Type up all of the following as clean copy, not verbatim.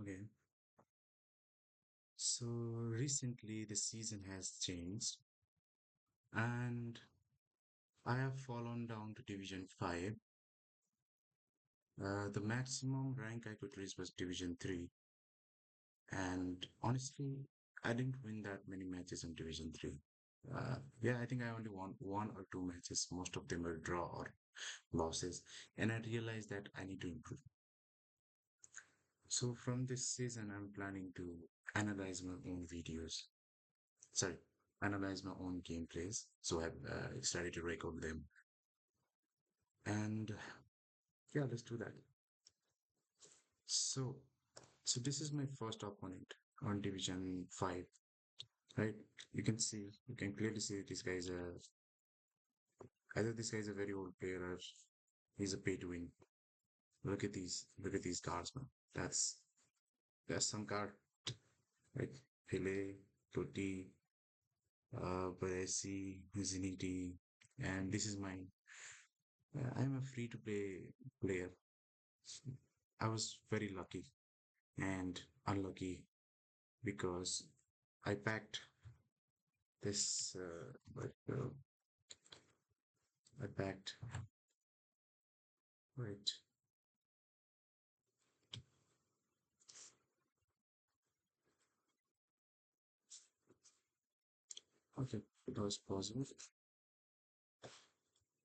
Okay. So recently the season has changed and I have fallen down to Division 5. The maximum rank I could reach was Division 3. And honestly, I didn't win that many matches in Division 3. Yeah, I think I only won one or two matches. Most of them were draw or losses. And I realized that I need to improve. So from this season, I'm planning to analyze my own videos. Sorry, analyze my own gameplays. So I've started to record them. And yeah, let's do that. So, so this is my first opponent on Division 5, right? You can clearly see this guy is either this guy is a very old player or he's a pay to win. Look at these cards, man. That's some card, right? Pele, Totti, Baresi, Ziniti, and this is mine. I'm a free to play player. I was very lucky and unlucky because I packed this, I packed, right, okay, it was possible.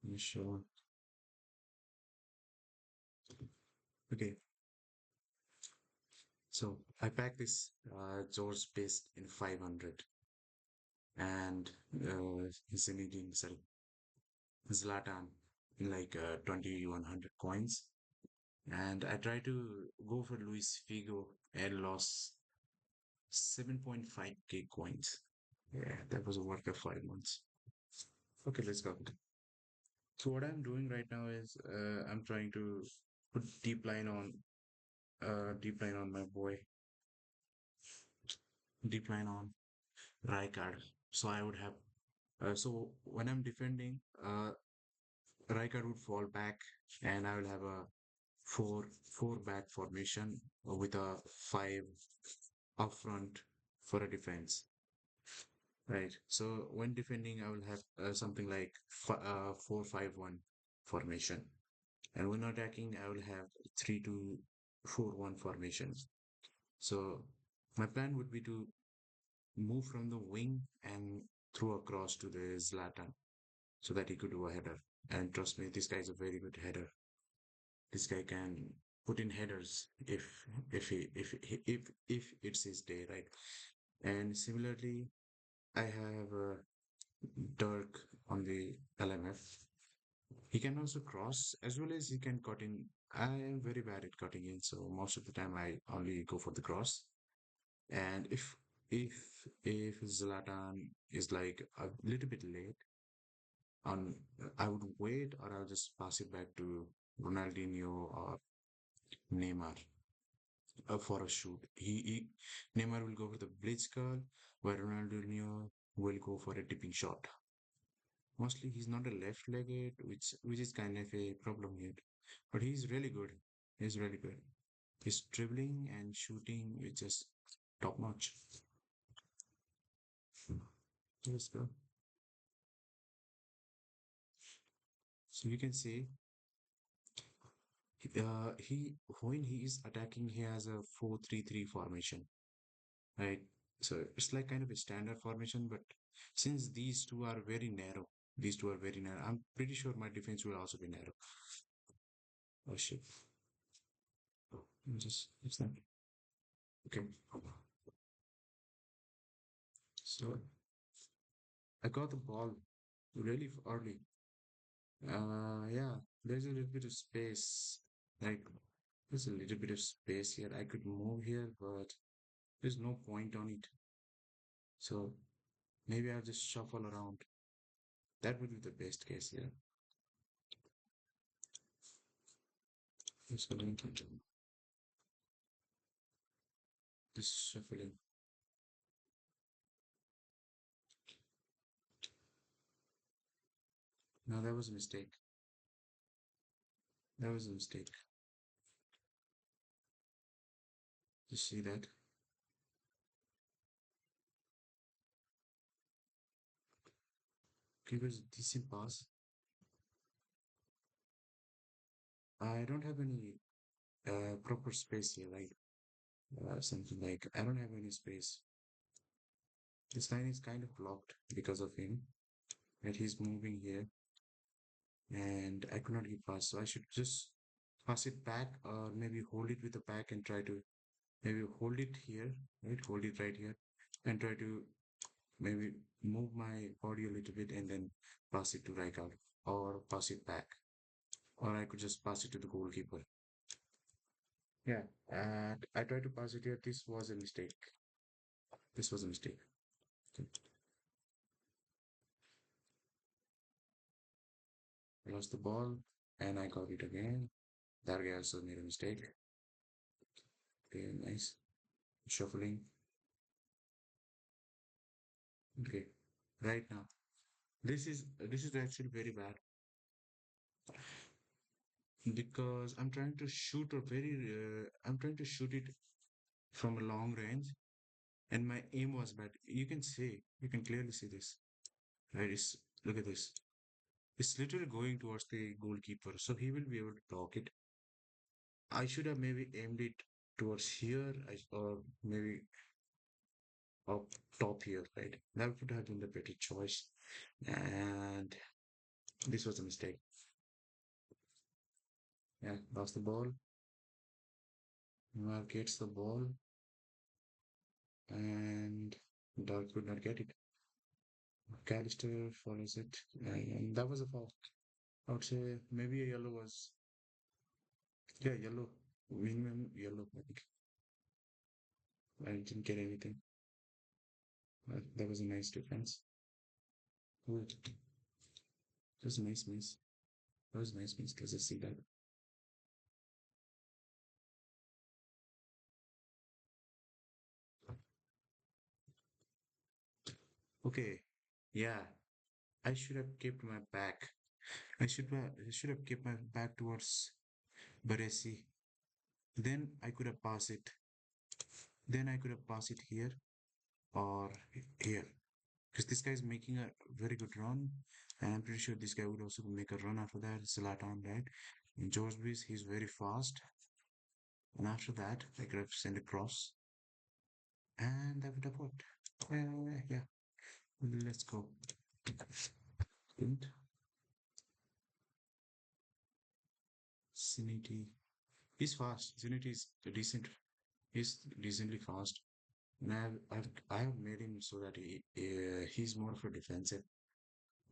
You sure? Okay, so I packed this George Best in 500 and Zinedine, sorry, Zlatan in like 2100 coins. And I tried to go for Luis Figo and lost 7.5k coins. Yeah, that was a work of 5 months. Okay, let's go. So what I'm doing right now is I'm trying to put deep line on my boy, deep line on Rijkaard. So I would have so when I'm defending, Rijkaard would fall back, and I will have a four back formation with a five up front for a defense. Right. So when defending, I will have something like 4-5-1 formation. And when attacking, I will have 3-2-4-1 formations. So my plan would be to move from the wing and throw across to the Zlatan so that he could do a header. And trust me, this guy is a very good header. This guy can put in headers if it's his day, right? And similarly, I have Dirk on the LMF. He can also cross as well as he can cut in. I am very bad at cutting in, so most of the time I only go for the cross. And if if Zlatan is like a little bit late on, I would wait or I'll just pass it back to Ronaldinho or Neymar for a shoot. Neymar will go for the blitz curl, where Ronaldinho will go for a dipping shot. Mostly he's not a left-legged, which is kind of a problem here. But he's really good. He's really good. His dribbling and shooting is just top notch. Let's go. So you can see, he when he is attacking, he has a 4-3-3 formation, right? So it's like kind of a standard formation, but since these two are very narrow. I'm pretty sure my defense will also be narrow. Oh shit! Just it's that. Okay. So I got the ball really early. Yeah, there's a little bit of space. Like, there's a little bit of space here. I could move here, but there's no point on it. So maybe I'll just shuffle around. That would be the best case here. Just going to just shuffling. No, that was a mistake. That was a mistake. You see that? Give us decent pass. I don't have any proper space here, like something like I don't have any space. This line is kind of blocked because of him. And he's moving here, and I could not get pass. So I should just pass it back, or maybe hold it with the back and try to maybe hold it here, right? Hold it right here, and try to maybe move my body a little bit and then pass it to Rijkaard or pass it back. Or I could just pass it to the goalkeeper. Yeah, and I tried to pass it here. This was a mistake. This was a mistake. Okay. I lost the ball and I got it again. That guy also made a mistake. Okay, nice. Shuffling. Okay. Right now. This is actually very bad because I'm trying to shoot it from a long range and my aim was bad. You can clearly see this. Right? Look at this. It's literally going towards the goalkeeper, so he will be able to block it. I should have maybe aimed it towards here, or maybe up top here, right? That would have been the better choice. And this was a mistake. Yeah, lost the ball. Neymar gets the ball, and Dark could not get it. Callister follows it, and that was a foul. I would say maybe a yellow was, yeah, yellow. Wingman yellow, I think. I didn't get anything. That was a nice defense. Good. That was a nice miss. That was a nice miss. Let's just see that. Okay. Yeah. I should have kept my back. I should have kept my back towards Baresi. Then I could have passed it. Then I could have passed it here or here. Because this guy is making a very good run. And I'm pretty sure this guy would also make a run after that. Zlatan, right? And George Brees, he's very fast. And after that, I could have sent a cross. And that would have worked. Yeah. Let's go. And Zinity. He's fast. Zinity is decent. He's decently fast. And I have made him so that he's more of a defensive.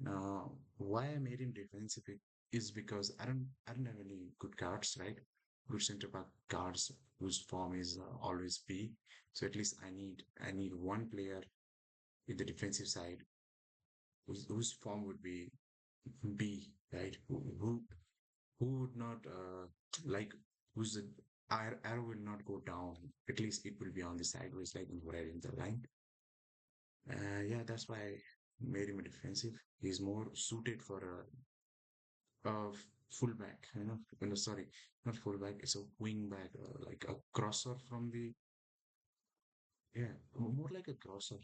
Now, why I made him defensive is because I don't have any good cards, right? Good center back cards whose form is always B. So at least I need one player in the defensive side whose form would be B, right? Who would not like whose arrow will not go down. At least it will be on the sideways, like right in the line. Yeah, that's why I made him a defensive. He's more suited for a fullback, you know. No, sorry, not fullback. It's a wing back, like a crosser from the yeah, more like a crosser,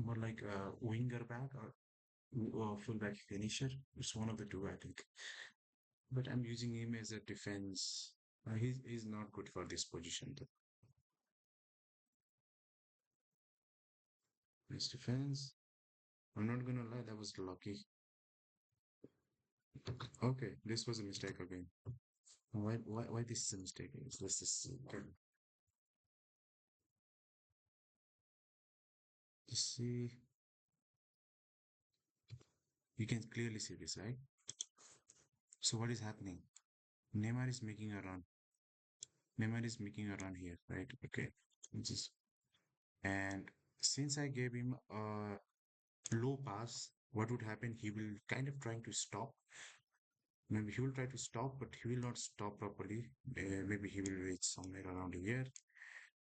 more like a winger back or fullback finisher. It's one of the two, I think. But I'm using him as a defense. He's not good for this position. Though. His defense. I'm not gonna lie, that was lucky. Okay, this was a mistake again. Why this is a mistake? Let's just see. Okay. Just see. You can clearly see this, right? So what is happening? Neymar is making a run. Neymar is making a run here, right? Okay. Just and since I gave him a low pass, what would happen? He will kind of trying to stop. Maybe he will try to stop, but he will not stop properly. Maybe he will reach somewhere around here,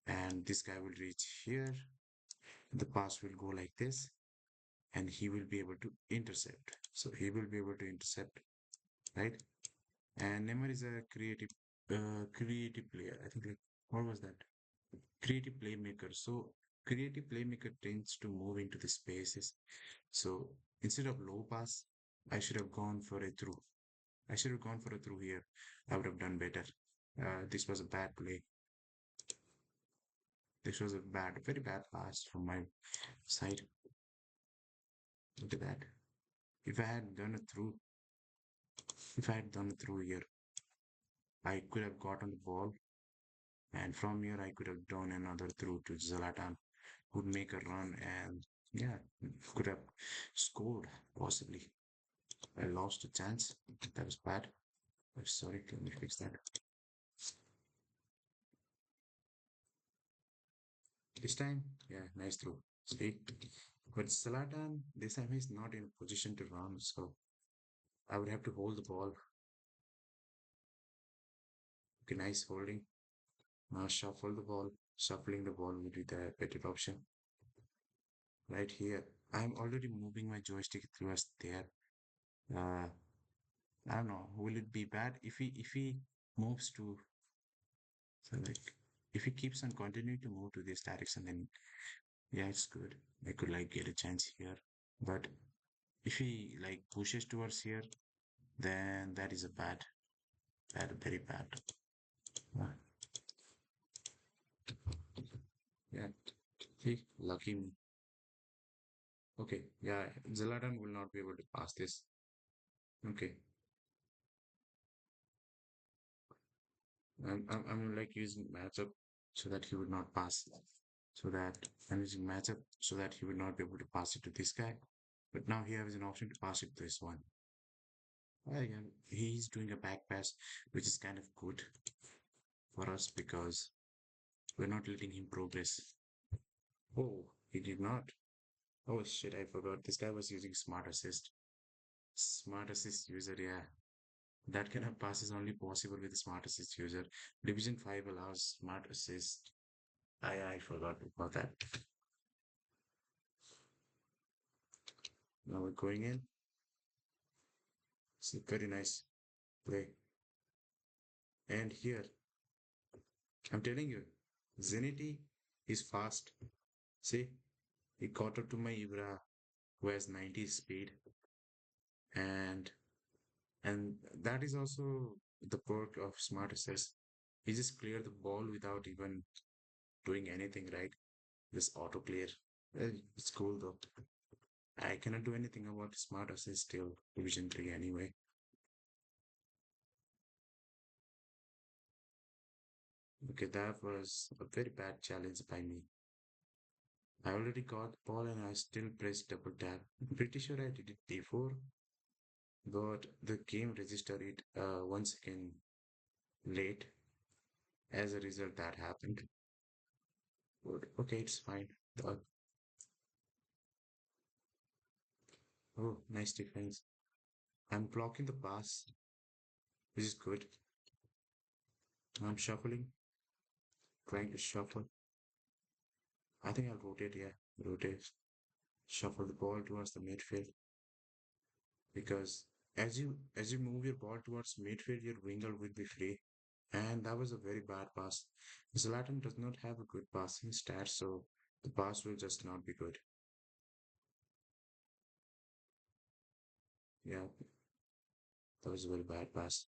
and this guy will reach here. The pass will go like this, and he will be able to intercept. So he will be able to intercept, right? And Neymar is a creative player. I think like what was that? creative playmaker. So creative playmaker tends to move into the spaces. So instead of low pass, I should have gone for a through. I should have gone for a through here. I would have done better. This was a bad play. This was a very bad pass from my side. Look at that. If I had done a through, if I had done a through here, I could have gotten the ball, and from here I could have done another through to Zlatan, would make a run, and yeah, could have scored possibly. I lost a chance. That was bad. I'm sorry. Let me fix that. This time, yeah, nice throw. See, but Zlatan this time he's not in a position to run, so I would have to hold the ball. Okay, nice holding. Now shuffle the ball. Shuffling the ball would be the better option. Right here, I'm already moving my joystick towards there. Uh, I don't know. Will it be bad if he moves to so like if he keeps on continuing to move to this direction? Then yeah, it's good. I could like get a chance here. But if he like pushes towards here, then that is a very bad. Uh, yeah, see, lucky me. Okay, yeah, Zlatan will not be able to pass this. Okay, I'm like using matchup so that he would not pass. So that I'm using matchup so that he would not be able to pass it to this guy. But now he has an option to pass it to this one. Yeah, he's doing a back pass, which is kind of good for us because we're not letting him progress. Oh, he did not. Oh shit, I forgot. This guy was using smart assist. Smart assist user, yeah. That kind of pass is only possible with a smart assist user. Division 5 allows smart assist. I forgot about that. Now we're going in. It's a very nice play. And here, I'm telling you, Zenity is fast. See, he caught up to my Ibra, who has 90 speed, and and that is also the perk of smart assist. He just cleared the ball without even doing anything, right? Just auto clear. It's cool though. I cannot do anything about smart assist till Division 3 anyway. Okay, that was a very bad challenge by me. I already got the ball and I still pressed double tap. I'm pretty sure I did it before, but the game registered it 1 second late. As a result, that happened. But okay, it's fine. Uh, oh, nice defense. I'm blocking the pass, which is good. I'm shuffling, trying to shuffle. I think I'll rotate, yeah, rotate. Shuffle the ball towards the midfield because as you move your ball towards midfield, your winger will be free. And that was a very bad pass. Zlatan does not have a good passing stats, so the pass will just not be good. Yeah, that was a very bad pass.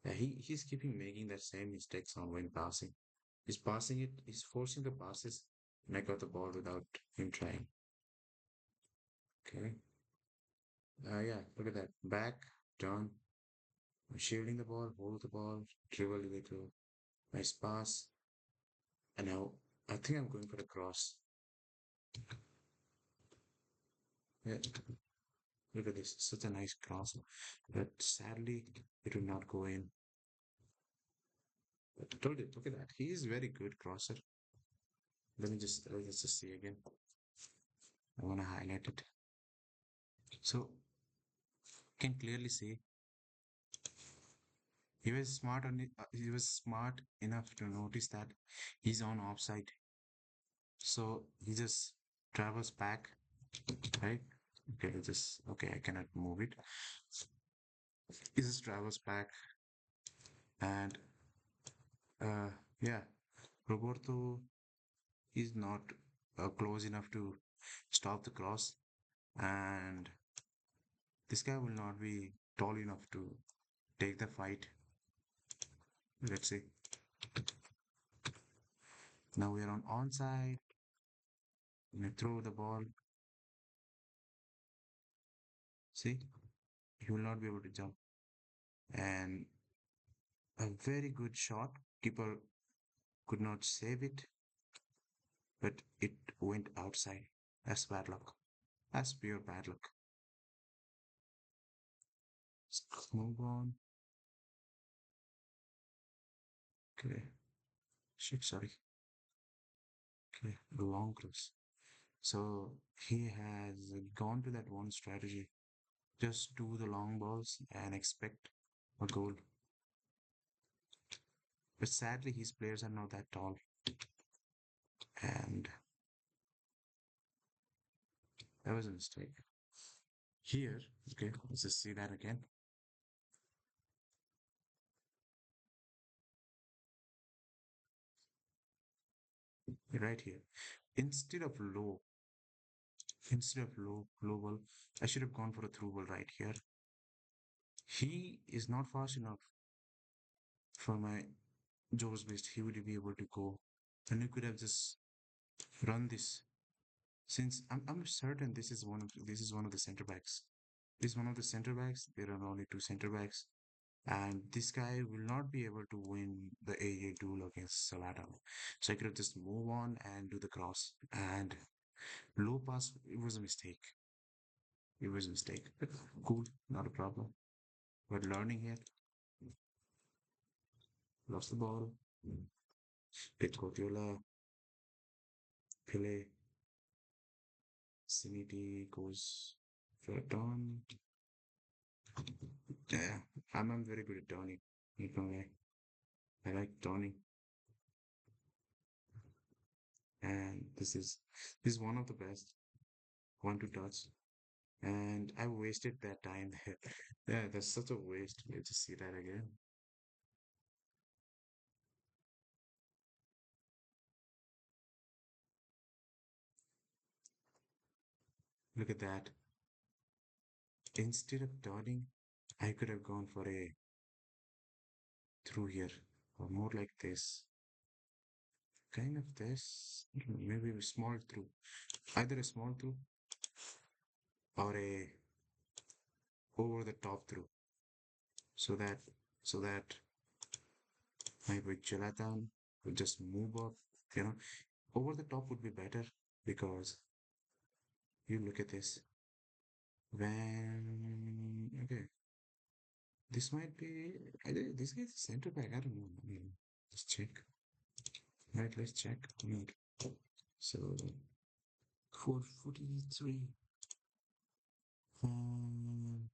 Yeah, he's keeping making that same mistakes on when passing. He's forcing the passes, and I got the ball without him trying. Okay. Yeah, look at that. Back, turn, shielding the ball, hold the ball, dribble a little, nice pass. And now I think I'm going for the cross. Yeah, look at this. Such a nice cross. But sadly, it will not go in. But I told you, look at that. He is very good crosser. Let's just see again. I want to highlight it. So can clearly see he was smart enough to notice that he's on offside. So he just travels back, right? Okay, I cannot move it. He just travels back and Uh, yeah, Roberto is not close enough to stop the cross, and this guy will not be tall enough to take the fight. Let's see. Now we are on onside. We throw the ball. See, he will not be able to jump. And a very good shot. Keeper could not save it, but it went outside. That's bad luck. That's pure bad luck. Let's move on. Okay. Shit, sorry. Okay. Long cross. So he has gone to that one strategy. Just do the long balls and expect a goal. But sadly, his players are not that tall. And that was a mistake. Here, okay, let's just see that again. Right here. Instead of low, low ball, I should have gone for a through ball right here. He is not fast enough for my Joe's best. He would be able to go. And you could have just run this. Since I'm certain this is one of the center backs. This is one of the center backs. There are only two center backs. And this guy will not be able to win the area duel against Salata. So I could have just move on and do the cross. And low pass, it was a mistake. It was a mistake. But cool, not a problem. But learning here, lost the ball. Hit Guardiola, Pele, Siniti goes for a turn. Yeah, I'm very good at turning. You know, I like turning. And this is one of the best. One to touch. And I wasted that time there. Yeah, that's such a waste. Let's just see that again. Look at that. Instead of turning, I could have gone for a through here, or more like this. Kind of this, maybe a small through. Either a small through or a over the top through. So that so that my Jonathan would just move up, you know. Over the top would be better because you look at this. When okay, this might be this guy's a center back. I don't know. Let's check. Right, let's check. So 443. Um,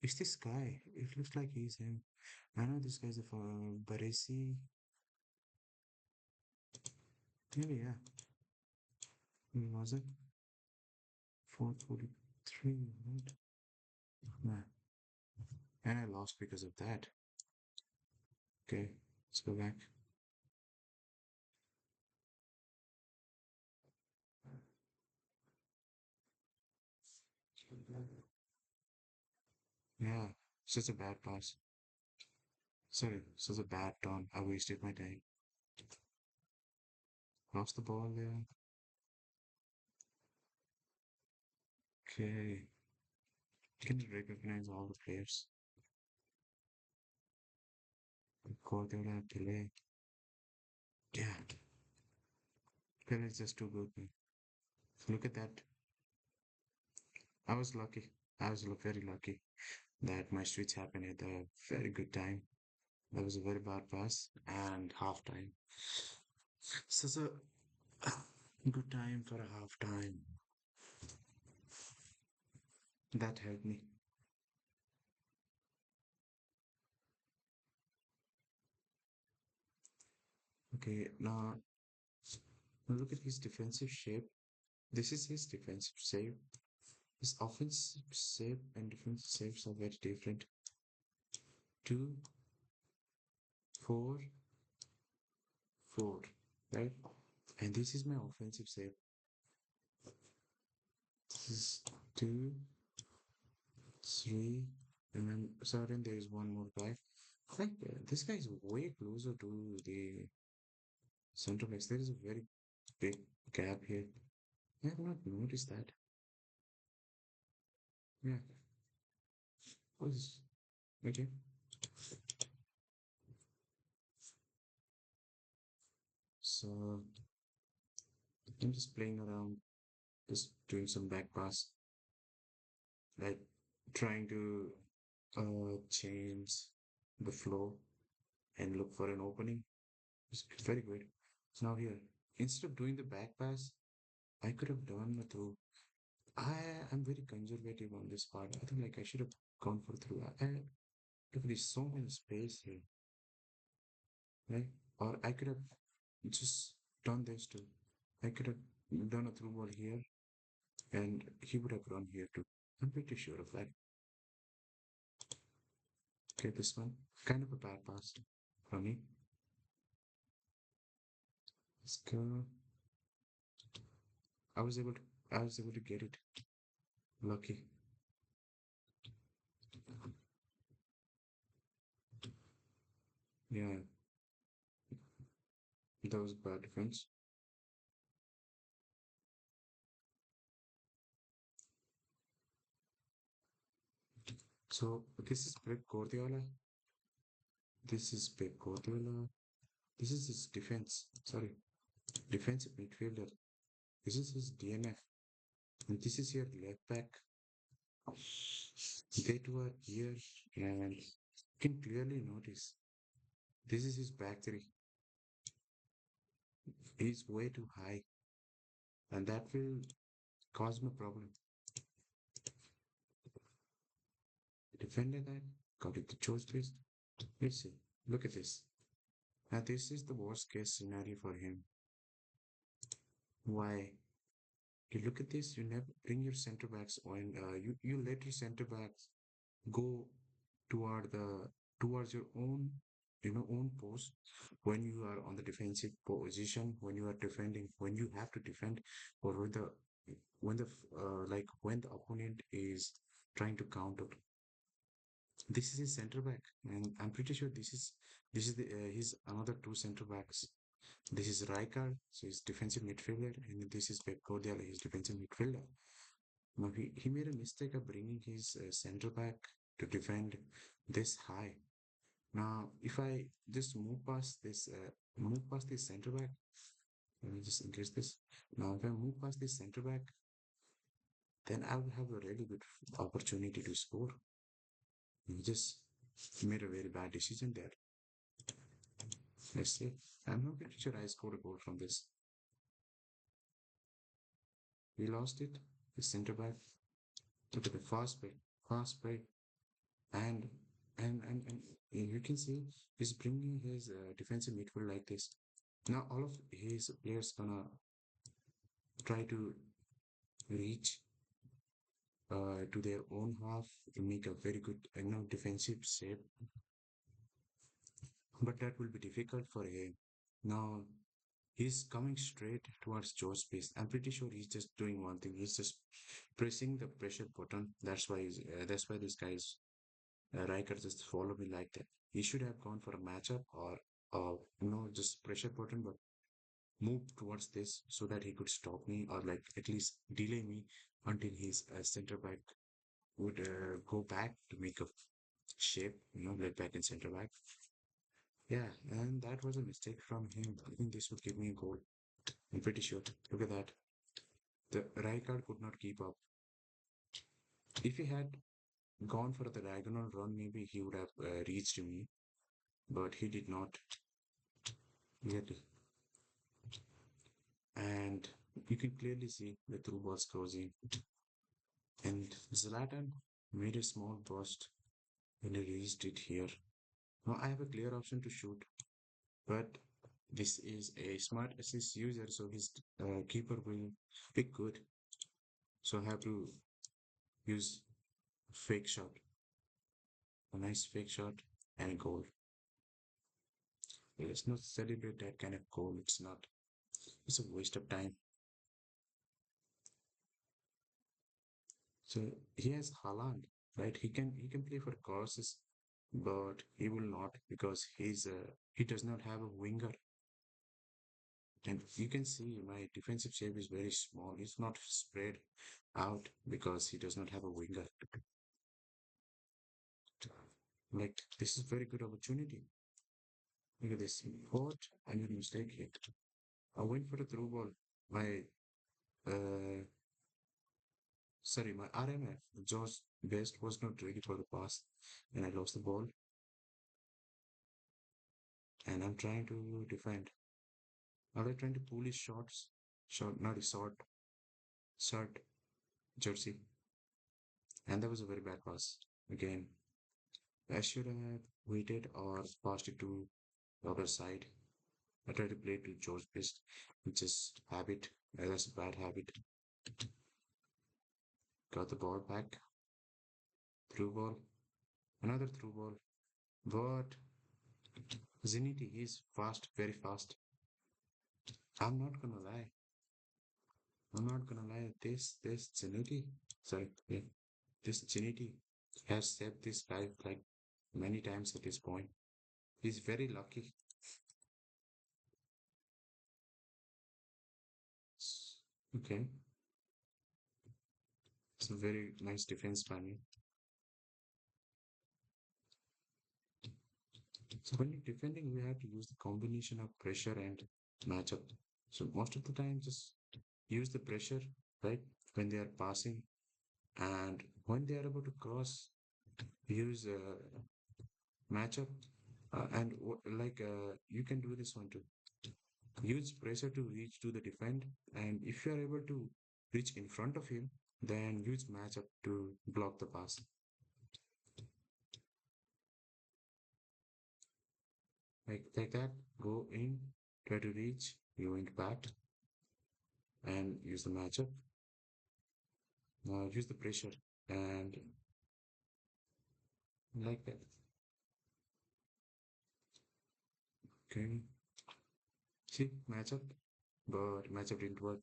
is this guy? It looks like he's him. I know this guy's a Baresi. Maybe yeah. Was it 443? Right. Nah. And I lost because of that. Okay, let's go back. Yeah, such a bad pass. Sorry, such a bad turn. I wasted my time. Lost the ball there. Okay. Can you recognize all the players? Guardiola, Pele. Yeah, Pele is just too good, man. Look at that. I was lucky. I was very lucky that my switch happened at a very good time. That was a very bad pass and half time. Such a good time for a half time. That helped me. Okay, now look at his defensive shape. This is his defensive shape. His offensive shape and defensive shapes are very different. 2, 4, 4, right? And this is my offensive save. This is 2, 3, and then certain there is one more guy. Like this guy is way closer to the center backs. There is a very big gap here. I have not noticed that. Yeah. What is okay? So I'm just playing around, just doing some back pass, like trying to change the flow and look for an opening. It's very good. So now here, instead of doing the back pass, I could have done a through. I am very conservative on this part. I think like I should have gone for through. Look, there's so many space here, right? Or I could have just done this too. I could have done a through ball here, and he would have run here too. I'm pretty sure of that. Okay, this one kind of a bad pass for me. Let's go. I was able to. I was able to get it. Lucky. Yeah, that was bad defense. So this is Pep Guardiola. This is Pep Guardiola. This is his defense. Sorry, defensive midfielder. This is his DNF. And this is your left back. They two are here, and you can clearly notice this is his back three. He's way too high, and that will cause me problem. Defender that got it to choose twist. Let's see. Look at this. Now this is the worst case scenario for him. Why? You look at this. You never bring your center backs when you let your center backs go toward the towards your own own post when you are on the defensive position, when you are defending, when you have to defend, or when the opponent is trying to counter. This is his center back, and I'm pretty sure this is the his another two center backs. This is Rijkaard, so he's defensive midfielder, and this is Pep Guardiola, he's defensive midfielder. Now he made a mistake of bringing his center back to defend this high. Now, if I just move past this center back, let me just increase this. Now, if I move past this center back, then I will have a really good opportunity to score. He just made a very bad decision there. Let's see. I'm not pretty sure I scored a goal from this. We lost it. The center back. Look at the fast break, and and you can see he's bringing his defensive midfield like this. Now all of his players gonna try to reach to their own half to make a very good defensive save, but that will be difficult for him. Now he's coming straight towards Joe's space. I'm pretty sure he's just doing one thing. He's just pressing the pressure button. That's why this guy's Riker just follow me like that. He should have gone for a matchup or just pressure button, but move towards this so that he could stop me or like at least delay me until his center back would go back to make a shape, led back and center back. Yeah, and that was a mistake from him. I think this would give me a goal. I'm pretty sure. Look at that. The Rijkaard could not keep up. If he had gone for the diagonal run, maybe he would have reached me, but he did not. Yet, and you can clearly see the through balls closing. And Zlatan made a small burst when he reached it here. Now I have a clear option to shoot, but this is a smart assist user, so his keeper will be good. So I have to use fake shot, a nice fake shot and a goal. Let's not celebrate that kind of goal. It's not. It's a waste of time. So he has Haaland, right? He can play for crosses, but he will not because he does not have a winger. And you can see my defensive shape is very small. It's not spread out because he does not have a winger. Like this is very good opportunity. Look at this. What? I made a mistake here. I went for the through ball. My uh my RMF, George Best was not ready for the pass and I lost the ball and I'm trying to defend. Now they're trying to pull his shots. Not his short jersey. And that was a very bad pass. Again, I should have waited or passed it to the other side. I tried to play to George Best, which is habit. That's a bad habit. Got the ball back. Through ball. Another through ball. But Zeniti is fast, very fast. I'm not gonna lie. I'm not gonna lie. This Zeniti, sorry, yeah, this Zeniti has saved this life like many times at this point. He's very lucky. Okay, it's a very nice defense by me. So when you're defending, we have to use the combination of pressure and matchup. So most of the time, just use the pressure, right? When they are passing and when they are about to cross, use matchup. You can do this one too. Use pressure to reach to the defend, and if you are able to reach in front of him, then use matchup to block the pass. Like that, go in, try to reach, you went back, and use the matchup. Use the pressure and like that. Okay, see matchup, but matchup didn't work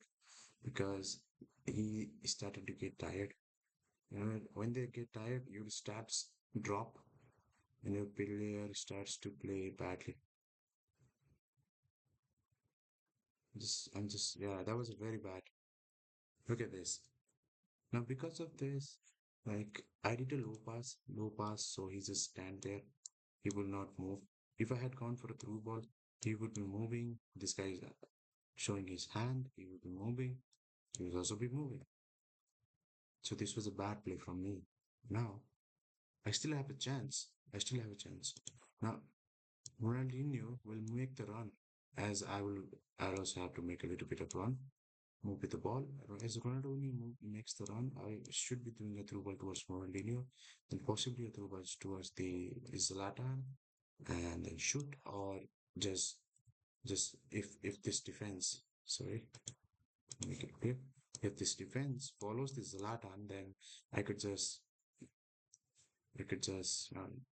because he started to get tired. You know, when they get tired, your stats drop and your player starts to play badly. Yeah, that was very bad. Look at this. Now, because of this, like I did a low pass, so he just stand there. He will not move. If I had gone for a through ball, he would be moving. This guy is showing his hand. He would be moving. He would also be moving. So this was a bad play from me. Now, I still have a chance. I still have a chance. Now, Ronaldinho will make the run as I'll also have to make a little bit of run, move with the ball. As Ronaldinho makes the run, I should be doing a through ball towards Ronaldinho, then possibly a through ball towards the Zlatan, and then shoot or just if this defense, sorry, make it clear. If this defense follows the Zlatan, then I could just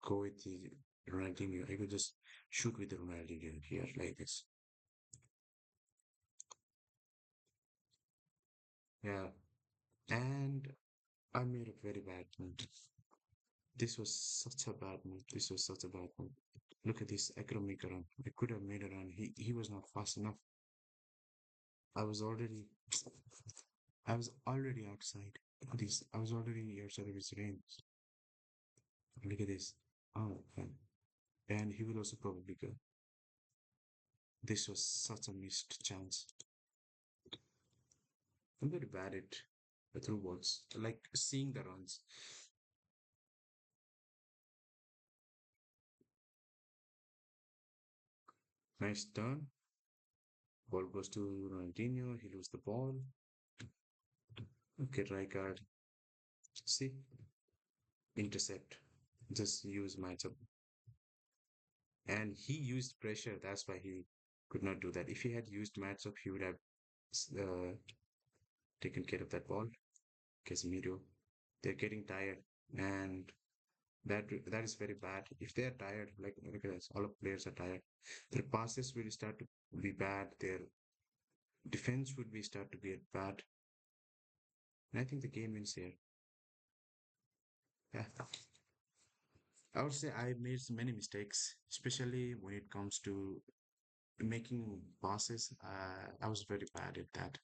go with the Ronaldinho. I could just shoot with the Ronaldinho here like this. Yeah, and I made a very bad move. This was such a bad move. This was such a bad move. Look at this. I could have made a run. I could have made a run. He was not fast enough. I was already I was already outside. This I was already outside of his range. Look at this. Oh, fine. And he will also probably go. This was such a missed chance. I'm very bad at through balls, like seeing the runs. Nice turn. Ball goes to Ronaldinho. He loses the ball. Okay, right guard. See, intercept. Just use matchup. And he used pressure. That's why he could not do that. If he had used matchup, he would have uh, taken care of that ball. Casemiro. They're getting tired. And That is very bad. If they are tired, like because all of players are tired, their passes will start to be bad. Their defense would be start to get bad. And I think the game wins here. Yeah. I would say I made so many mistakes, especially when it comes to making passes. I was very bad at that.